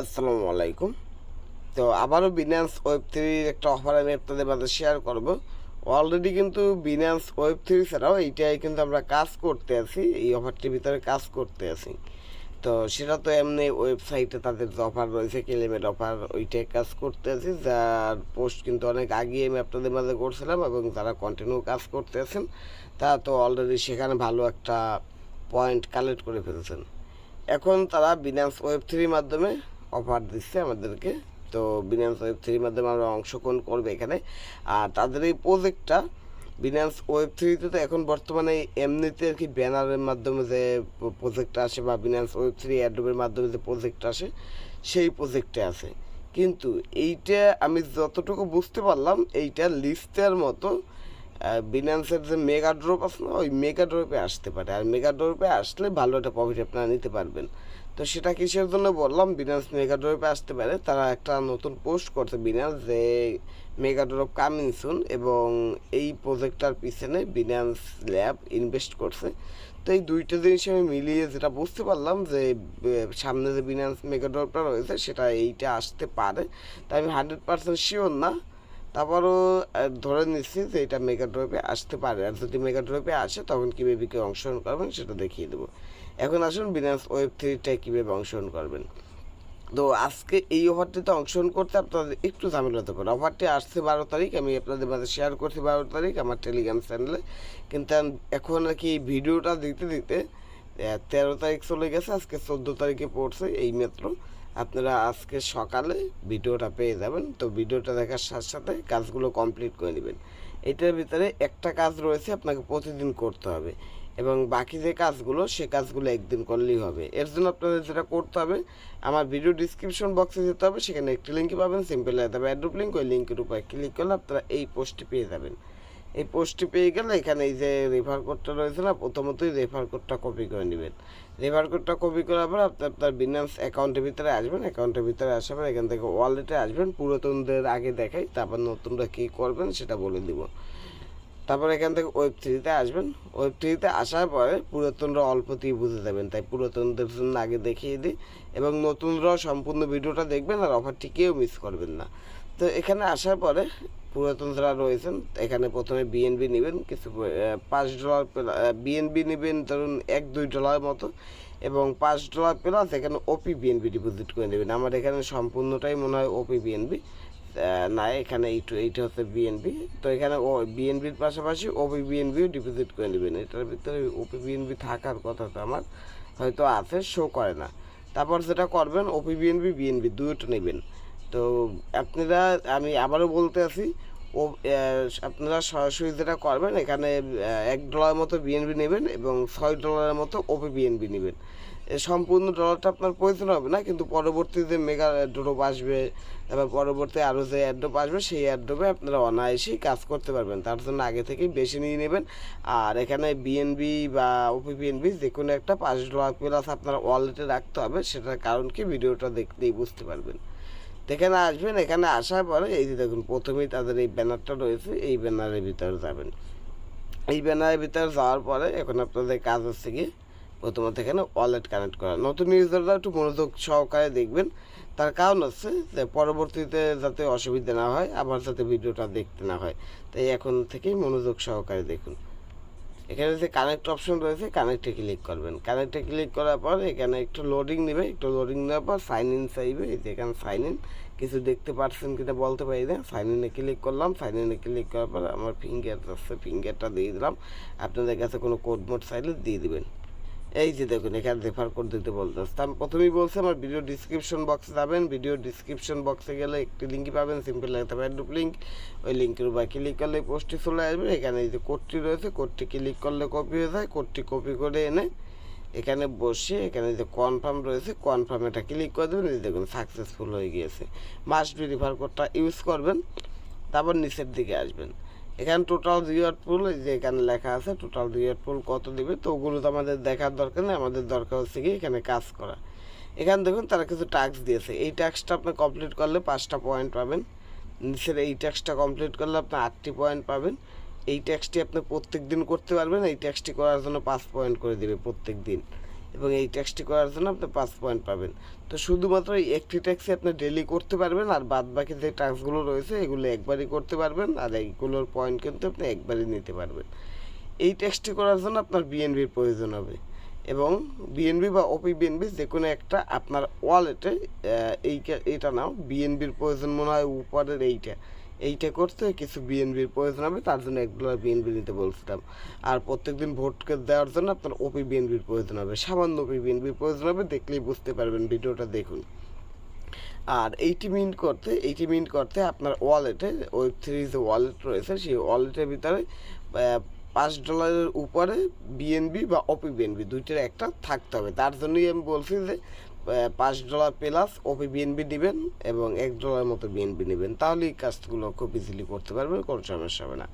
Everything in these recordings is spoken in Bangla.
আসসালামু আলাইকুম। তো আবারও বিনান্স ওয়েব থ্রির একটা অফার আমি আপনাদের মাঝে শেয়ার করব। অলরেডি কিন্তু বিনান্স ওয়েব থ্রি ছাড়াও এইটাই কিন্তু আমরা কাজ করতে আছি, এই অফারটির ভিতরে কাজ করতে আছি। তো সেটা তো এমনি ওয়েবসাইটে তাদের যে অফার রয়েছে ক্লেমের অফার, ওইটাই কাজ করতে আছি, যার পোস্ট কিন্তু অনেক আগে আমি আপনাদের মাঝে করছিলাম এবং যারা কন্টিনিউ কাজ করতে আছেন তারা তো অলরেডি সেখানে ভালো একটা পয়েন্ট কালেক্ট করে ফেলছেন। এখন তারা বিনান্স ওয়েব থ্রির মাধ্যমে অফার দিচ্ছে আমাদেরকে। তো বিনান্স ওয়েব থ্রির মাধ্যমে আমরা অংশগ্রহণ করবে এখানে। আর তাদের এই প্রজেক্টটা বিনান্স ওয়েব থ্রিতে তো এখন বর্তমানে এমনিতে আর কি ব্যানারের মাধ্যমে যে প্রজেক্টটা আসে বা বিনান্স ওয়েব থ্রি অ্যাডোবের মাধ্যমে যে প্রজেক্ট আসে সেই প্রজেক্টে আছে। কিন্তু এইটা আমি যতটুকু বুঝতে পারলাম এইটা লিস্টের মতো বিনান্সের যে মেগা ড্রপ আছে না, ওই মেগা ড্রপে আসতে পারে। আর মেগা ড্রপে আসলে ভালো একটা প্রফিট আপনারা নিতে পারবেন। তো সেটা কিসের জন্য বললাম, বিনান্স মেগা ড্রপে আসতে পারে, তারা একটা নতুন পোস্ট করছে বিনান্স যে মেগা ড্রপ কামিং সুন, এবং এই প্রজেক্টটার পিছনে বিনান্স ল্যাব ইনভেস্ট করছে। তো এই দুইটা জিনিস আমি মিলিয়ে যেটা বুঝতে পারলাম যে সামনে যে বিনান্স মেগা ড্রপটা রয়েছে সেটা এইটা আসতে পারে। তাই আমি 100% শিওর না, তারপরও ধরে নিচ্ছি যে এটা মেগা ড্রপে আসতে পারে। আর যদি মেগা ড্রপে আসে তখন কীভাবে কী অংশগ্রহণ করবেন সেটা দেখিয়ে দেবো। এখন আসুন বিনান্স ওয়েব থ্রিটায় কীভাবে অংশগ্রহণ করবেন। তো আজকে এই অফারটিতে অংশগ্রহণ করতে আপনাদের একটু ঝামেলা হতে পারে। অফারটি আসছে 12 তারিখ, আমি আপনাদের মাঝে শেয়ার করছি 12 তারিখ আমার টেলিগ্রাম চ্যানেলে। কিন্তু এখন আর কি ভিডিওটা দিতে দিতে 13 তারিখ চলে গেছে, আজকে 14 তারিখে পড়ছে এই মাত্র। আপনারা আজকে সকালে ভিডিওটা পেয়ে যাবেন। তো ভিডিওটা দেখার সাথে সাথে কাজগুলো কমপ্লিট করে নেবেন। এটার ভিতরে একটা কাজ রয়েছে আপনাকে প্রতিদিন করতে হবে, এবং বাকি যে কাজগুলো সে কাজগুলো একদিন করলেই হবে। এর জন্য আপনাদের যেটা করতে হবে, আমার ভিডিও ডিসক্রিপশন বক্সে যেতে হবে, সেখানে একটি লিঙ্ক পাবেন, সিম্পল যেতে হবে অ্যাড্রপ লিঙ্ক, ওই লিঙ্কের উপরে ক্লিক করলে আপনারা এই পোস্টটি পেয়ে যাবেন। এই পোস্টটি পেয়ে গেলে এখানে এই যে রেফার কোডটা রয়েছে না, প্রথমতই রেফার কোডটা কপি করে নেবেন। রেফার কোডটা কপি করার পর আপনি আপনার বিনান্স অ্যাকাউন্টের ভিতরে আসবেন। অ্যাকাউন্টের ভিতরে আসার পর এখান থেকে ওয়ালেটে আসবেন। পুরাতনদের আগে দেখাই, তারপর নতুনরা কী করবেন সেটা বলে দিব। তারপর এখান থেকে ওয়েব থ্রিতে আসবেন। ওয়েব থ্রিতে আসার পরে পুরাতনরা অল্পতেই বুঝে যাবেন, তাই পুরাতনদের জন্য আগে দেখিয়ে দিই, এবং নতুনরাও সম্পূর্ণ ভিডিওটা দেখবেন আর অফারটি কেউ মিস করবেন না। তো এখানে আসার পরে পুরাতন যারা রয়েছেন এখানে প্রথমে বিএনবি নেবেন, কিছু $5 বিএনবি নেবেন, ধরুন $1-2 মতো, এবং $5 প্লাস এখানে ওপি বিএনবি ডিপোজিট করে নেবেন। আমার এখানে সম্পূর্ণটাই মনে হয় ওপি বিএনবি, না এখানে এইটা হচ্ছে বিএনবি। তো এখানে ও বিএনবির পাশাপাশি ওপি বিএনবিও ডিপোজিট করে নেবেন। এটার ভিতরে ওপি বিএনবি থাকার কথা তো আমার হয়তো আছে, শো করে না। তারপর যেটা করবেন ওপি বিএনবি বিএনবি দুটো নেবেন। তো আপনারা, আমি আবারও বলতে আছি, ও আপনারা সরাসরি যেটা করবেন এখানে $1 মতো বিএনবি নেবেন এবং $6 মতো ওপি বিএনবি নেবেন। সম্পূর্ণ ডলারটা আপনার প্রয়োজন হবে না, কিন্তু পরবর্তী যে মেগা ড্রপ আসবে, তারপর পরবর্তী আরও যে অ্যাড্রপ আসবে সেই অ্যাড্রপে আপনারা অনায়াসেই কাজ করতে পারবেন। তার জন্য আগে থেকেই বেশি নিয়ে নেবেন। আর এখানে বিএনবি বা ওপি বিএনবি যে কোনো একটা $5 প্লাস আপনার ওয়ালেটে রাখতে হবে। সেটার কারণ কি ভিডিওটা দেখতেই বুঝতে পারবেন। এখানে আসবেন, এখানে আসার পরে এই যে দেখুন প্রথমেই তাদের এই ব্যানারটা রয়েছে, এই ব্যানারের ভিতরে যাবেন। এই ব্যানারের ভিতরে যাওয়ার পরে এখন আপনাদের কাজ হচ্ছে কি প্রথমত এখানে ওয়ালেট কানেক্ট করা। নতুন ইউজাররা একটু মনোযোগ সহকারে দেখবেন, তার কারণ হচ্ছে যে পরবর্তীতে যাতে অসুবিধা না হয়, আবার যাতে ভিডিওটা দেখতে না হয়, তাই এখন থেকেই মনোযোগ সহকারে দেখুন। এখানে যে কানেক্ট অপশন রয়েছে কানেক্টে ক্লিক করবেন। কানেক্টে ক্লিক করার পর এখানে একটু লোডিং নেবে, একটু লোডিং নেওয়ার পর সাইন ইন চাইবে। এই যে এখানে সাইন ইন কিছু দেখতে পাচ্ছেন কিনা বলতে পারি না। সাইন ইনে ক্লিক করলাম। সাইন ইনে ক্লিক করার পর আমার ফিঙ্গার আছে, ফিঙ্গারটা দিয়ে দিলাম। আপনাদের কাছে কোনো কোড মোড চাইলে দিয়ে দিবেন। এই যে দেখুন এখানে রেফার কোড দিতে বলতেছে। আমি প্রথমেই বলছি আমার ভিডিও ডিসক্রিপশন বক্সে যাবেন। ভিডিও ডিসক্রিপশন বক্সে গেলে একটি লিঙ্কই পাবেন, সিম্পল লাগতে হবে অ্যাড্রপ লিঙ্ক। ওই লিঙ্কের উপর ক্লিক করলে পোস্টটি চলে আসবে। এখানে এই যে কোডটি রয়েছে, কোডটি ক্লিক করলে কপি হয়ে যায়। কোডটি কপি করে এনে এখানে বসে এখানে যে কনফার্ম রয়েছে কনফার্ম এটা ক্লিক করে দেবেন। এই দেখুন সাকসেসফুল হয়ে গিয়েছে। মাস্ট বি রেফার কোডটা ইউজ করবেন। তারপর নিচের দিকে আসবেন। এখানে টোটাল রিওয়ার্ড পুল, এই যে এখানে লেখা আছে টোটাল রিওয়ার্ড পুল কত দেবে। তো ওগুলো তো আমাদের দেখার দরকার নেই, আমাদের দরকার হচ্ছে কি এখানে কাজ করা। এখানে দেখুন তারা কিছু টাস্ক দিয়েছে। এই টাস্কটা আপনি কমপ্লিট করলে 5টা পয়েন্ট পাবেন। নিচের এই টাস্কটা কমপ্লিট করলে আপনি 8টি পয়েন্ট পাবেন। এই ট্যাক্সটি আপনি প্রত্যেক দিন করতে পারবেন। এই ট্যাক্সটি করার জন্য 5 পয়েন্ট করে দেবে প্রত্যেক দিন। এবং এই ট্যাক্সটি করার জন্য আপনি 5 পয়েন্ট পাবেন। তো শুধুমাত্র এই একটি ট্যাক্সই আপনি ডেলি করতে পারবেন, আর বাদ বাকি যে টাস্কগুলো রয়েছে এগুলো একবারই করতে পারবেন, আর এইগুলোর পয়েন্ট কিন্তু আপনি একবারই নিতে পারবেন। এই ট্যাক্সটি করার জন্য আপনার বিএনবির প্রয়োজন হবে, এবং বিএনবি বা ওপি বিএনবি যে কোনো একটা আপনার ওয়ালেটে এইটা নাও, বিএনবির প্রয়োজন মনে হয় উপরের এইটা করতে কিছু বিএনবির প্রয়োজন হবে, তার জন্য $1 বিএনবি নিতে বলছিলাম। আর প্রত্যেকদিন ভোটকে দেওয়ার জন্য আপনার ওপি বিএনবির প্রয়োজন হবে, সামান্য ওপি বিএনবির প্রয়োজন হবে, দেখলেই বুঝতে পারবেন, ভিডিওটা দেখুন। আর এইটি মিন্ট করতে আপনার ওয়ালেটে Web3 যে ওয়ালেট রয়েছে সেই ওয়ালেটের ভিতরে $5 উপরে বিএনবি বা ওপি বিএনবি দুইটার একটা থাকতে হবে। তার জন্যই আমি বলছি যে $5 প্লাস ওপি বিএনবি নেবেন এবং $1 মতো বিএনবি নেবেন, তাহলে এই কাজগুলো খুব ইজিলি করতে পারবেন, কোনো সমস্যা হবে না।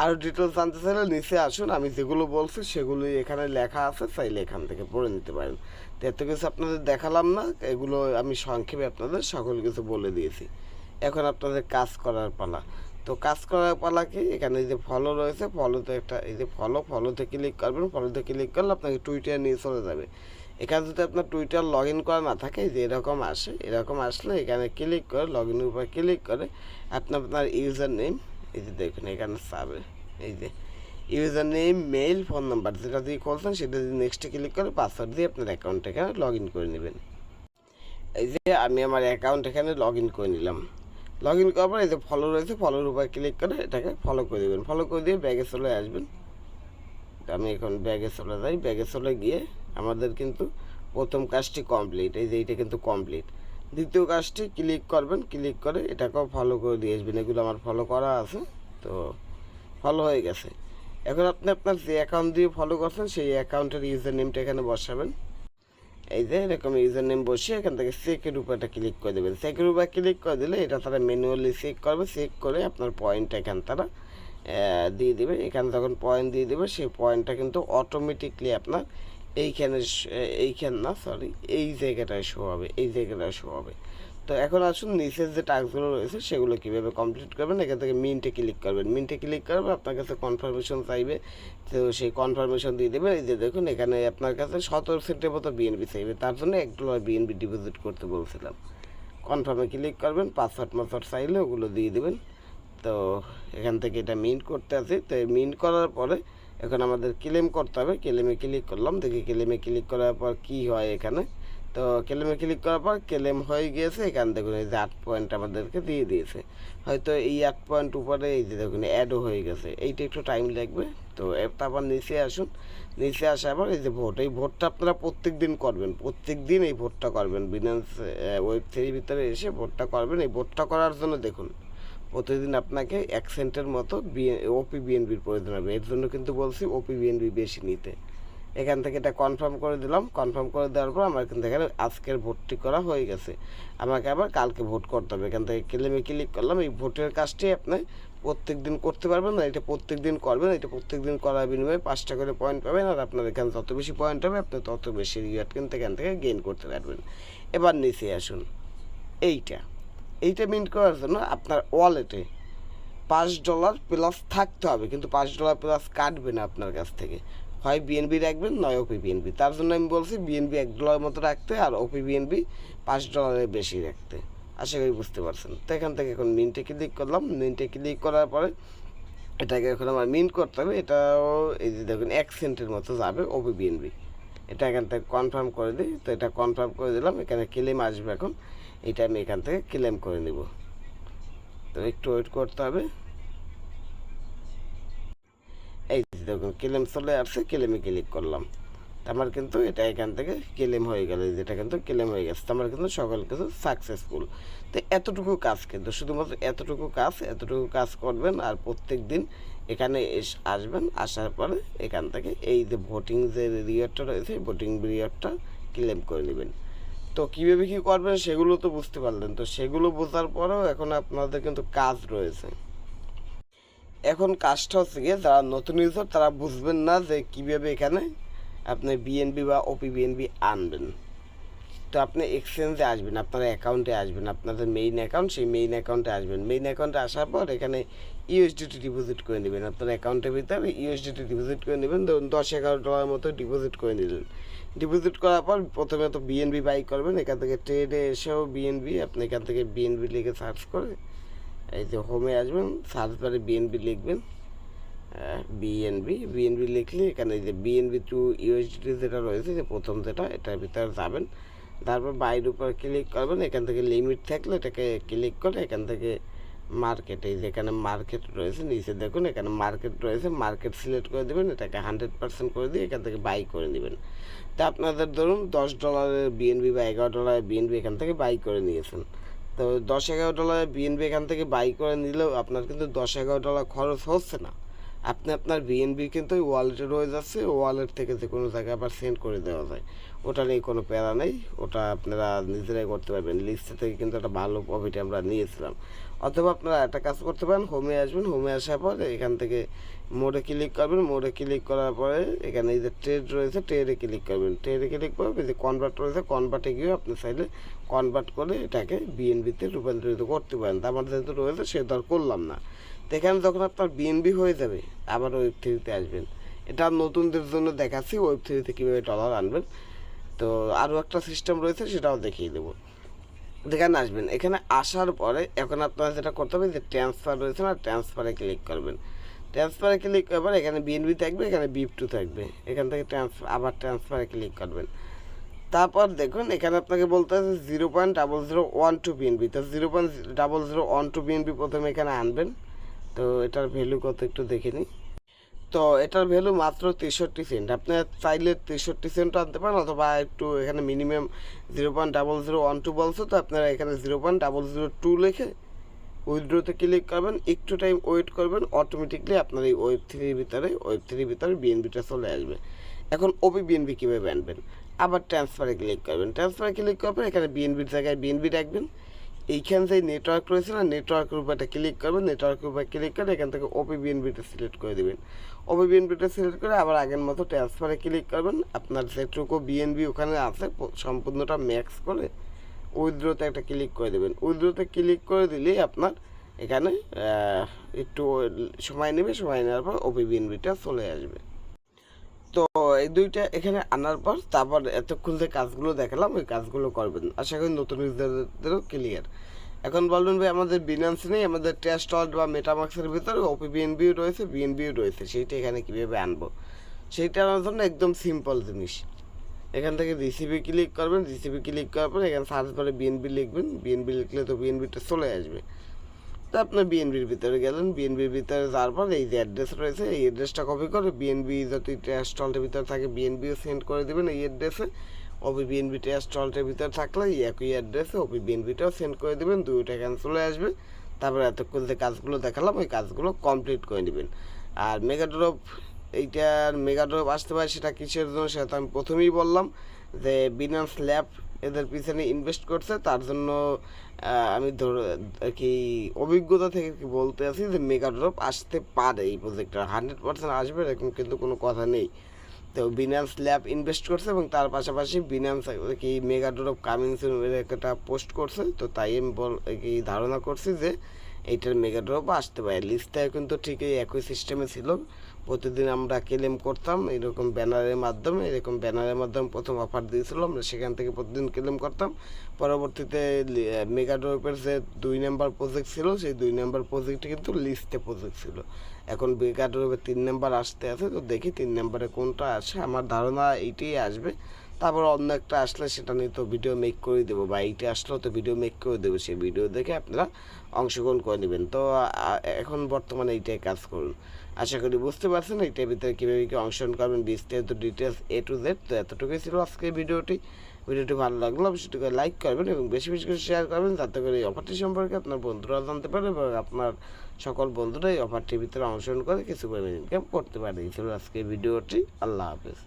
আরও ডিটেলস জানতে চাইলে নিচে আসুন, আমি যেগুলো বলছি সেগুলোই এখানে লেখা আছে, চাইলে এখান থেকে পড়ে নিতে পারেন। তো এত কিছু আপনাদের দেখালাম না, এগুলো আমি সংক্ষেপে আপনাদের সকল কিছু বলে দিয়েছি। এখন আপনাদের কাজ করার পালা। তো কাজ করার পালা কি, এখানে যে ফলো রয়েছে, ফলোতে একটা এই যে ফলোতে ক্লিক করবেন, ফলোতে ক্লিক করলে আপনাকে টুইটার নিয়ে চলে যাবে। এখানে যদি আপনার টুইটার লগ ইন করা না থাকে, যে এরকম আসলে এখানে ক্লিক করে লগ ইনের উপর ক্লিক করে আপনার ইউজার নেম, এই যে দেখুন এখানে চাবে, এই যে user name, mail, phone number যেটা দিয়ে খুলছেন সেটা দিয়ে নেক্সটে ক্লিক করে পাসওয়ার্ড দিয়ে আপনার অ্যাকাউন্ট এখানে লগ ইন করে নেবেন। এই যে আমি আমার অ্যাকাউন্ট এখানে লগ ইন করে নিলাম। লগ ইন করার পর এই যে ফলো রয়েছে, ফলোর উপর ক্লিক করে এটাকে ফলো করে দেবেন। ফলো করে দিয়ে ব্যাগে চলে আসবেন। আমি এখন ব্যাগে চলে যাই। ব্যাগে চলে গিয়ে আমাদের কিন্তু প্রথম কাজটি কমপ্লিট, এই যে এইটা কিন্তু কমপ্লিট। দ্বিতীয় কাজটি ক্লিক করবেন, ক্লিক করে এটাকেও ফলো করে দিয়ে আসবেন। এগুলো আমার ফলো করা আছে, তো ফলো হয়ে গেছে। এখন আপনি আপনার যে অ্যাকাউন্ট দিয়ে ফলো করছেন সেই অ্যাকাউন্টের ইউজার নেমটা এখানে বসাবেন। এই যে এরকম ইউজার নেম বসিয়ে এখান থেকে চেকের উপরটা ক্লিক করে দেবেন। চেকের উপর ক্লিক করে দিলে এটা তারা ম্যানুয়ালি চেক করবে, চেক করে আপনার পয়েন্টটা এখান তারা দিয়ে দেবে। এখানে যখন পয়েন্ট দিয়ে দেবে সেই পয়েন্টটা কিন্তু অটোমেটিকলি আপনার এই জায়গাটায় শো হবে। তো এখন আসুন নিচের যে টাস্কগুলো রয়েছে সেগুলো কীভাবে কমপ্লিট করবেন। এখান থেকে মিন্টে ক্লিক করবেন। মিন্টে ক্লিক করবে আপনার কাছে কনফার্মেশন চাইবে, তো সেই কনফার্মেশন দিয়ে দেবেন। এই যে দেখুন এখানে আপনার কাছে 17 মতো বিএনবি চাইবে, তার জন্য $1 বিএনবি ডিপোজিট করতে বলছিলাম। কনফার্মে ক্লিক করবেন, পাসওয়ার্ড চাইলে ওগুলো দিয়ে দেবেন। তো এখান থেকে এটা মিন্ট করতে আছে। তো মিন্ট করার পরে এখন আমাদের ক্লেম করতে হবে। ক্লেমে ক্লিক করলাম, দেখি ক্লেমে ক্লিক করার পর কী হয় এখানে। তো ক্লেমে ক্লিক করার পর ক্লেম হয়ে গিয়েছে। এখান দেখুন এই যে 8 পয়েন্ট আমাদেরকে দিয়ে দিয়েছে। হয়তো এই 8 পয়েন্ট উপরে এই যে দেখুন অ্যাডও হয়ে গেছে, এইটা একটু টাইম লাগবে। তো তারপর নিচে আসুন, নিচে আসার পর এই যে ভোট, এই ভোটটা আপনারা প্রত্যেক দিন করবেন, প্রত্যেক দিন এই ভোটটা করবেন। বিনান্স Web3 ভিতরে এসে ভোটটা করবেন। এই ভোটটা করার জন্য দেখুন প্রতিদিন আপনাকে 1 সেন্টের মতো ওপি বিএনবির প্রয়োজন হবে। এর জন্য কিন্তু বলছি ওপি বিএনবি বেশি নিতে। এখান থেকে এটা কনফার্ম করে দিলাম। কনফার্ম করে দেওয়ার পর আমার কিন্তু এখানে আজকের ভোটটি করা হয়ে গেছে, আমাকে আবার কালকে ভোট করতে হবে। এখান থেকে ক্লেমে ক্লিক করলাম। এই ভোটের কাজটি আপনি প্রত্যেক দিন করতে পারবেন না, এটা প্রত্যেক দিন করবেন। এটা প্রত্যেক দিন করার বিনিময়ে 5টা করে পয়েন্ট পাবেন, আর আপনার এখানে যত বেশি পয়েন্ট হবে আপনি তত বেশি রিওয়ার্ড কিন্তু এখান থেকে গেইন করতে পারবেন। এবার নিচে আসুন, এইটা মিন্ট করার জন্য আপনার ওয়ালেটে $5 প্লাস থাকতে হবে, কিন্তু $5 প্লাস কাটবে না আপনার কাছ থেকে। হয় বিএনবি রাখবেন, নয় ওপি বিএনবি। তার জন্য আমি বলছি বিএনবি $1 মতো রাখতে, আর ওপি বিএনবি $5 বেশি রাখতে। আশা করি বুঝতে পারছেন। তো এখান থেকে এখন মিন্টে ক্লিক করলাম। মিন্টে ক্লিক করার পরে এটাকে এখন আমার মিন্ট করতে হবে। এটাও এই যে দেখুন 1 সেন্টের মতো যাবে ওপি বিএনবি। এটা এখান থেকে কনফার্ম করে দিই। তো এটা কনফার্ম করে দিলাম। এখানে ক্লেম আসবে, এখন এটা আমি এখান থেকে ক্লেম করে নেব। তো একটু ওয়েট করতে হবে। এই দেখুন ক্লেম চলে আসছে, ক্লেমে ক্লিক করলাম। আমার কিন্তু এটা এখান থেকে ক্লেম হয়ে গেল, যেটা কিন্তু ক্লেম হয়ে গেছে। আমার কিন্তু সকল কিছু সাকসেসফুল। তো এতটুকু কাজ, কিন্তু শুধুমাত্র এতটুকু কাজ করবেন, আর প্রত্যেক দিন এখানে আসবেন। আসার পরে এখান থেকে এই যে ভোটিং যে রিওয়ার্ডটা রয়েছে, ভোটিং রিওয়ার্ডটা ক্লেম করে নেবেন। তো কীভাবে কী করবেন সেগুলো তো বুঝতে পারলেন। তো সেগুলো বোঝার পরেও এখন আপনাদের কিন্তু কাজ রয়েছে। এখন কাজটা হচ্ছে গিয়ে যারা নতুন ইউজার তারা বুঝবেন না যে কীভাবে এখানে আপনি বিএনবি বা ওপি বিএনবি আনবেন। তো আপনি এক্সচেঞ্জে আসবেন, আপনার অ্যাকাউন্টে আসবেন, আপনাদের মেইন অ্যাকাউন্ট, সেই মেইন অ্যাকাউন্টে আসবেন। মেইন অ্যাকাউন্টে আসার পর এখানে ইউএসডিটি ডিপোজিট করে নেবেন। আপনার অ্যাকাউন্টের ভিতরে ইউএসডিটি ডিপোজিট করে নেবেন। ধরুন $10-11 মতো ডিপোজিট করে নিলেন। ডিপোজিট করার পর প্রথমে তো বিএনবি বাই করবেন। এখান থেকে ট্রেডে এসেও বিএনবি, আপনি এখান থেকে বিএনবি লিখে সার্চ করে এই যে হোমে আসবেন, সার্চ বারে বিএনবি লিখবেন, বিএনবি লিখলে এখানে এই যে বিএনবি টু ইউএসডি যেটা রয়েছে, যে প্রথম যেটা, এটার ভিতরে যাবেন। তারপর বাইরের উপর ক্লিক করবেন, এখান থেকে লিমিট থাকলে এটাকে ক্লিক করে এখান থেকে মার্কেট, এই যেখানে মার্কেট রয়েছে নিচে দেখুন এখানে মার্কেট রয়েছে, মার্কেট সিলেক্ট করে দেবেন, এটাকে 100% করে দিয়ে এখান থেকে বাই করে নেবেন। তা আপনাদের ধরুন $10 বিএনবি বা $11 বিএনবি এখান থেকে বাই করে নিয়েছেন। তো $10-11 বিএনবি এখান থেকে বাই করে নিলেও আপনার কিন্তু $10-11 খরচ হচ্ছে না। আপনি আপনার বিএনবি কিন্তু ওই ওয়ালেটে রয়ে যাচ্ছে, ওয়ালেট থেকে যে কোনো জায়গায় আবার সেন্ড করে দেওয়া যায়, ওটা নিয়ে কোনো প্যারা নেই, ওটা আপনারা নিজেরাই করতে পারবেন। লিস্টে থেকে কিন্তু একটা ভালো প্রফিট আমরা নিয়েছিলাম। অথবা আপনারা একটা কাজ করতে পারেন, হোমে আসবেন, হোমে আসার পর এখান থেকে মোডে ক্লিক করবেন, মোডে ক্লিক করার পরে এখানে এই যে ট্রেড রয়েছে, ট্রেডে ক্লিক করবেন, ট্রেডে ক্লিক করবেন, যে কনভার্ট রয়েছে কনভার্টে গিয়ে আপনি চাইলে কনভার্ট করে এটাকে বিএনবিতে রূপান্তরিত করতে পারেন। তা আমার যেহেতু রয়েছে সে দর করলাম না। তো এখানে যখন আপনার বিএনবি হয়ে যাবে আবার ওয়েব থ্রিতে আসবেন। এটা নতুনদের জন্য দেখাচ্ছি ওয়েব থ্রিতে কীভাবে ডলার আনবেন। তো আরও একটা সিস্টেম রয়েছে সেটাও দেখিয়ে দেবো। এখানে আসবেন, এখানে আসার পরে এখন আপনারা যেটা করতে হবে, যে ট্রান্সফার রয়েছে না, ট্রান্সফারে ক্লিক করবেন। ট্রান্সফারে ক্লিক করবার এখানে বিএনবি থাকবে, এখানে বিপ2 থাকবে, এখান থেকে আবার ট্রান্সফারে ক্লিক করবেন। তারপর দেখুন এখানে আপনাকে বলতে হবে 0.0012 বিএনবি। তো 0.0012 বিএনবি প্রথমে এখানে আনবেন। তো এটার ভ্যালু কত একটু দেখে নিই। তো এটার ভ্যালু মাত্র 63 সেন্ট। আপনি চাইলে 63 সেন্ট আনতে পারেন, অথবা একটু এখানে মিনিমাম 0.0012 বলছে, তো আপনারা এখানে 0.002 লিখে উইথড্রোতে ক্লিক করবেন, একটু টাইম ওয়েট করবেন, অটোমেটিকলি আপনার এই ওয়েব থ্রির ভিতরে বিএনবিটা চলে আসবে। এখন ওপি বিএনবি কীভাবে আনবেন, আবার ট্রান্সফারে ক্লিক করবেন, ট্রান্সফারে ক্লিক করবেন, এখানে বিএনবির জায়গায় বিএনবি রাখবেন। এইখান থেকে নেটওয়ার্ক রয়েছে না, নেটওয়ার্কের উপরটা ক্লিক করবেন, নেটওয়ার্কের উপর ক্লিক করে এখান থেকে ওপি বিএনবিটা সিলেক্ট করে দেবেন। ওপি বিএনবিটা সিলেক্ট করে আবার আগের মতো ট্রান্সফারে ক্লিক করবেন। আপনার যেটুকু বিএনবি ওখানে আছে সম্পূর্ণটা ম্যাক্স করে উইথড্রোতে একটা ক্লিক করে দেবেন। উইথড্রোতে ক্লিক করে দিলেই আপনার এখানে একটু সময় নেবে, সময় নেওয়ার পর ওপি বিএনবিটা চলে আসবে। তো এই দুইটা এখানে আনার পর তারপর এতক্ষণ যে কাজগুলো দেখালাম ওই কাজগুলো করবেন। আশা করি নতুন ইউজারদেরও ক্লিয়ার। এখন বলবেন ভাই আমাদের বিনান্স নেই, আমাদের ট্রাস্ট ওয়ালেট বা মেটামাক্সের ভিতরে ওপি বিএনবিও রয়েছে, বিএনবিও রয়েছে, সেইটা এখানে কীভাবে আনবো? সেইটা আনার জন্য একদম সিম্পল জিনিস। এখান থেকে রিসিভি ক্লিক করবেন, রিসিভি ক্লিক করার পর এখানে সার্চ করে বিএনবি লিখবেন, বিএনবি লিখলে তো বিএনবিটা চলে আসবে। তো আপনার বিএনবির ভিতরে গেলেন, বিএনবির ভিতরে যাওয়ার পর এই যে অ্যাড্রেস রয়েছে এই অ্যাড্রেসটা কপি করে বিএনবি যদি ট্রাস্ট ওয়ালেটের ভিতরে থাকে বিএনবিও সেন্ড করে দেবেন এই অ্যাড্রেসে। ওপি বিএনবি ট্রাস্ট ওয়ালেটের ভিতরে থাকলে এই একই অ্যাড্রেসে ওপি বিএনবিটাও সেন্ড করে দেবেন, দুইটা এখানে চলে আসবে। তারপরে এতক্ষণ যে কাজগুলো দেখালাম ওই কাজগুলো কমপ্লিট করে নেবেন। আর মেগাড্রপ, এইটার মেগাড্রপ আসতে পারে সেটা কিসের জন্য সেটা তো আমি প্রথমেই বললাম, যে বিনান্স ল্যাব এদের পিছনে ইনভেস্ট করছে, তার জন্য আমি কি অভিজ্ঞতা থেকে বলতে আছি যে মেগাড্রপ আসতে পারে এই প্রজেক্টটা, 100% আসবে এরকম কিন্তু কোনো কথা নেই। তো বিনান্স ল্যাব ইনভেস্ট করছে এবং তার পাশাপাশি বিনান্স কি মেগাড্রপ কামিং সুন একটা পোস্ট করছে, তো তাই আমি কি ধারণা করছি যে এইটার মেগাড্রপ আসতে পারে। লিস্টটায় কিন্তু ঠিক এই একই সিস্টেমে ছিল, প্রতিদিন আমরা ক্লেম করতাম এরকম ব্যানারের মাধ্যমে প্রথম অফার দিয়েছিল, আমরা সেখান থেকে প্রতিদিন ক্লেম করতাম। পরবর্তীতে মেগাড্রপের যে 2 নম্বর প্রজেক্ট ছিল সেই 2 নম্বর প্রজেক্টে কিন্তু লিস্টে প্রজেক্ট ছিল, এখন মেগাড্রপের 3 নম্বর আসতে আছে। তো দেখি 3 নম্বরে কোনটা আসে, আমার ধারণা এইটাই আসবে। তারপর অন্য একটা আসলে সেটা নিয়ে তো ভিডিও মেক করে দেবো, বা এইটা আসলেও তো ভিডিও মেক করে দেবো, সেই ভিডিও দেখে আপনারা অংশগ্রহণ করে নেবেন। তো এখন বর্তমানে এইটাই কাজ করুন। আশা করি বুঝতে পারছেন এইটার ভিতরে কীভাবে কী অংশগ্রহণ করবেন, বিস্তারিত ডিটেলস A to Z। তো এতটুকুই ছিল আজকে ভিডিওটি ভালো লাগলো অবশ্যই লাইক করবেন এবং বেশি বেশি করে শেয়ার করবেন, যাতে করে এই অফারটি সম্পর্কে আপনার বন্ধুরা জানতে পারে এবং আপনার সকল বন্ধুরা এই অফারটির ভিতরে অংশগ্রহণ করে কিছু পরিমাণ ইনকাম করতে পারে। এই ছিল আজকে ভিডিওটি। আল্লাহ হাফেজ।